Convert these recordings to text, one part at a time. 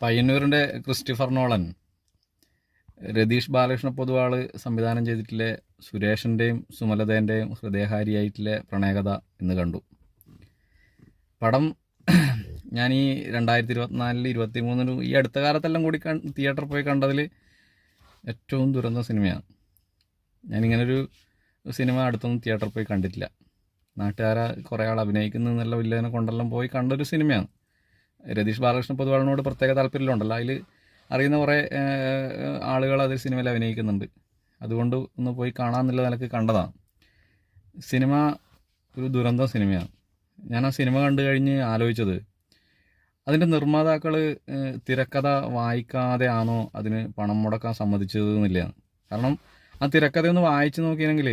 പയ്യന്നൂരിൻ്റെ Christopher Nolan Ratheesh Balakrishna Poduval സംവിധാനം ചെയ്തിട്ടുള്ള സുരേഷിൻ്റെയും സുമലതേൻ്റെയും ഹൃദയഹാരിയായിട്ടുള്ള പ്രണയകഥ ഇന്ന് കണ്ടു. പടം ഞാൻ ഈ 2024 23 ഈ അടുത്ത കാലത്തെല്ലാം കൂടി തിയേറ്ററിൽ പോയി കണ്ടതിൽ ഏറ്റവും ദുരന്ത സിനിമയാണ്. ഞാനിങ്ങനൊരു സിനിമ അടുത്തൊന്നും തിയേറ്ററിൽ പോയി കണ്ടിട്ടില്ല. നാട്ടുകാരെ കുറേ ആൾ അഭിനയിക്കുന്നതെന്നല്ല വില്ലനെ കൊണ്ടെല്ലാം പോയി കണ്ടൊരു സിനിമയാണ്. രതീഷ് ബാലകൃഷ്ണ പൊതുവാളിനോട് പ്രത്യേക താല്പര്യമുണ്ടല്ലോ, അതിൽ അറിയുന്ന കുറേ ആളുകൾ അതിൽ സിനിമയിൽ അഭിനയിക്കുന്നുണ്ട്. അതുകൊണ്ട് ഒന്ന് പോയി കാണാമെന്നുള്ള നിലക്ക് കണ്ടതാണ്. സിനിമ ഒരു ദുരന്തം സിനിമയാണ്. ഞാൻ ആ സിനിമ കണ്ടു കഴിഞ്ഞ് ആലോചിച്ചത്, അതിൻ്റെ നിർമ്മാതാക്കൾ തിരക്കഥ വായിക്കാതെ ആണോ അതിന് പണം മുടക്കാൻ സമ്മതിച്ചത് എന്നില്ലയാണ്. കാരണം ആ തിരക്കഥയൊന്ന് വായിച്ച് നോക്കിയെങ്കിൽ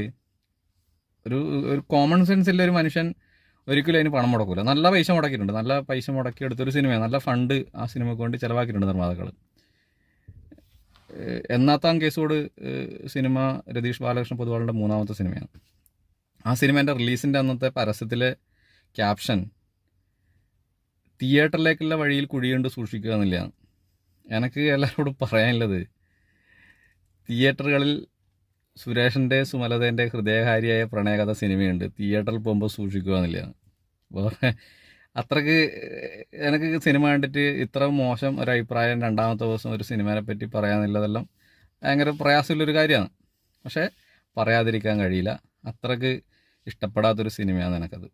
ഒരു കോമൺ സെൻസിലുള്ള ഒരു മനുഷ്യൻ ഒരിക്കലും അതിന് പണം മുടക്കില്ല. നല്ല പൈസ മുടക്കിയിട്ടുണ്ട്, നല്ല പൈസ മുടക്കി എടുത്തൊരു സിനിമയാണ്. നല്ല ഫണ്ട് ആ സിനിമയ്ക്ക് വേണ്ടി ചിലവാക്കിയിട്ടുണ്ട് നിർമ്മാതാക്കൾ. എന്നാത്താം കേസോട് സിനിമ രതീഷ് ബാലകൃഷ്ണ പൊതുവാളിൻ്റെ 3ാമത്തെ സിനിമയാണ്. ആ സിനിമേൻ്റെ റിലീസിൻ്റെ അന്നത്തെ പരസ്യത്തിലെ ക്യാപ്ഷൻ തിയേറ്ററിലേക്കുള്ള വഴിയിൽ കുഴിയുണ്ട് സൂക്ഷിക്കുക എന്നുള്ളതാണ്. എനിക്ക് എല്ലാവരോടും പറയാനുള്ളത്, തിയേറ്ററുകളിൽ സുരേഷിൻ്റെ സുമലതേൻ്റെ ഹൃദയഹാരിയായ പ്രണയകഥ സിനിമയുണ്ട്, തിയേറ്ററിൽ പോകുമ്പോൾ സൂക്ഷിക്കുക എന്നുള്ളതാണ്. വേറെ അത്രയ്ക്ക് എനിക്ക് സിനിമ കണ്ടിട്ട് ഇത്ര മോശം ഒരു അഭിപ്രായം 2ാമത്തെ ദിവസം ഒരു സിനിമയെ പറ്റി പറയാമെന്നുള്ളതെല്ലാം ഭയങ്കര പ്രയാസമുള്ളൊരു കാര്യമാണ്. പക്ഷേ പറയാതിരിക്കാൻ കഴിയില്ല, അത്രയ്ക്ക് ഇഷ്ടപ്പെടാത്തൊരു സിനിമയാണ് എനിക്കത്.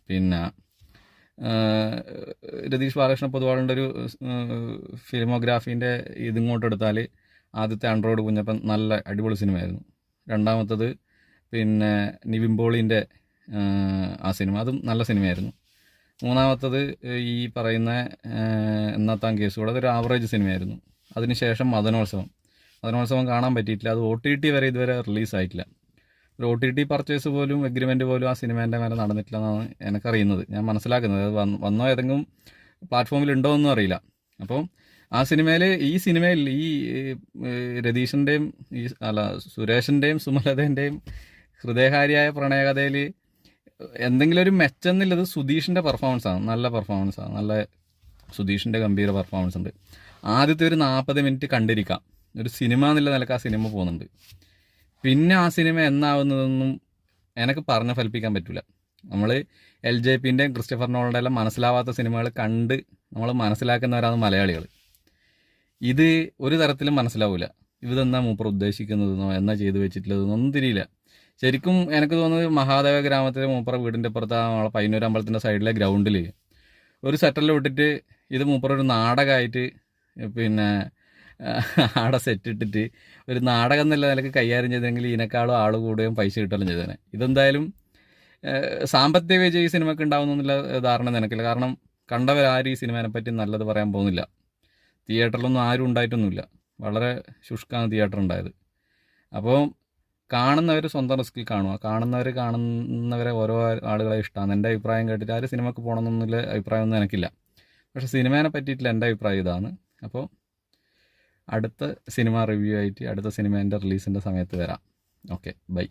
പിന്നെ രതീഷ് ബാലകൃഷ്ണ പൊതുവാളിൻ്റെ ഒരു ഫിലിമോഗ്രാഫീൻ്റെ ഇതിങ്ങോട്ട് എടുത്താൽ ആദ്യത്തെ ആൻഡ്രോയിഡ് കുഞ്ഞപ്പൻ നല്ല അടിപൊളി സിനിമയായിരുന്നു. 2ാമത്തത് പിന്നെ നിവിൻ പോളിൻ്റെ ആ സിനിമ, അതും നല്ല സിനിമയായിരുന്നു. 3ാമത്തത് ഈ പറയുന്ന എന്നാത്താം കേസുകൂടെ, അതൊരു ആവറേജ് സിനിമയായിരുന്നു. അതിനുശേഷം മദനോത്സവം കാണാൻ പറ്റിയിട്ടില്ല. അത് OTT വരെ ഇതുവരെ റിലീസായിട്ടില്ല. ഒരു OTT പർച്ചേസ് പോലും എഗ്രിമെൻ്റ് പോലും ആ സിനിമേൻ്റെ മേലെ നടന്നിട്ടില്ല എന്നാണ് എനിക്കറിയുന്നത്, ഞാൻ മനസ്സിലാക്കുന്നത്. അത് വന്നോ ഏതെങ്കിലും പ്ലാറ്റ്ഫോമിൽ ഉണ്ടോ എന്നും അറിയില്ല. അപ്പം ആ സിനിമയിൽ ഈ രതീഷിൻ്റെയും സുരേഷിൻ്റെയും സുമലതേൻ്റെയും ഹൃദയഹാരിയായ പ്രണയകഥയിൽ എന്തെങ്കിലും ഒരു മെച്ചെന്നുള്ളത് സുധീഷിൻ്റെ പെർഫോമൻസാണ്. നല്ല പെർഫോമൻസാണ്, നല്ല സുധീഷിൻ്റെ ഗംഭീര പെർഫോമൻസ് ഉണ്ട്. ആദ്യത്തെ ഒരു 40 മിനിറ്റ് കണ്ടിരിക്കാം, ഒരു സിനിമ എന്നുള്ള നിലക്ക് ആ സിനിമ പോകുന്നുണ്ട്. പിന്നെ ആ സിനിമ എന്നാവുന്നതൊന്നും എനിക്ക് പറഞ്ഞ് ഫലിപ്പിക്കാൻ പറ്റില്ല. നമ്മൾ LJPൻ്റെയും ക്രിസ്റ്റഫർ നോളൻ്റെ എല്ലാം മനസ്സിലാവാത്ത സിനിമകൾ കണ്ട് നമ്മൾ മനസ്സിലാക്കുന്നവരാണ് മലയാളികൾ. ഇത് ഒരു തരത്തിലും മനസ്സിലാവില്ല. ഇതെന്നാ മൂപ്പർ ഉദ്ദേശിക്കുന്നതെന്നോ എന്നാ ചെയ്തു വെച്ചിട്ടുള്ളതെന്നോ ഒന്നും തിരിയില്ല. ശരിക്കും എനിക്ക് തോന്നുന്നത് മഹാദേവ ഗ്രാമത്തിലെ മൂപ്പറ വീടിൻ്റെ അപ്പുറത്ത് നമ്മളെ പയ്യന്നൂർ അമ്പലത്തിൻ്റെ സൈഡിലെ ഗ്രൗണ്ടിൽ ഒരു സെറ്ററിൽ വിട്ടിട്ട് ഇത് മൂപ്പർ ഒരു നാടകമായിട്ട് പിന്നെ ആടെ സെറ്റ് ഇട്ടിട്ട് ഒരു നാടകം എന്നുള്ള നിലക്ക് കൈകാര്യം ചെയ്തെങ്കിൽ ഇതിനേക്കാളും ആൾ കൂടുകയും പൈസ കിട്ടുകയും ചെയ്തേനെ. ഇതെന്തായാലും സാമ്പത്തിക വിജയം ഈ സിനിമയ്ക്ക് ഉണ്ടാവുന്നുള്ള ധാരണ നിനക്കില്ല. കാരണം കണ്ടവരാരും ഈ സിനിമയെ പറ്റി നല്ലത് പറയാൻ പോകുന്നില്ല. തിയേറ്ററിലൊന്നും ആരും ഉണ്ടായിട്ടൊന്നുമില്ല, വളരെ ശുഷ്കാണ് തിയേറ്റർ ഉണ്ടായത്. അപ്പോൾ കാണുന്നവർ സ്വന്തം റിസ്കിൽ കാണുക, കാണുന്നവരെ ഓരോ ആളുകളെ ഇഷ്ടമാണ്. എൻ്റെ അഭിപ്രായം കേട്ടിട്ട് ആരും സിനിമയ്ക്ക് പോകണമെന്നുള്ള അഭിപ്രായമൊന്നും എനിക്കില്ല. പക്ഷേ സിനിമേനെ പറ്റിയിട്ടില്ല എൻ്റെ അഭിപ്രായം ഇതാണ്. അപ്പോൾ അടുത്ത സിനിമ റിവ്യൂ ആയിട്ട് അടുത്ത സിനിമേൻ്റെ റിലീസിൻ്റെ സമയത്ത് വരാം. Okay, by.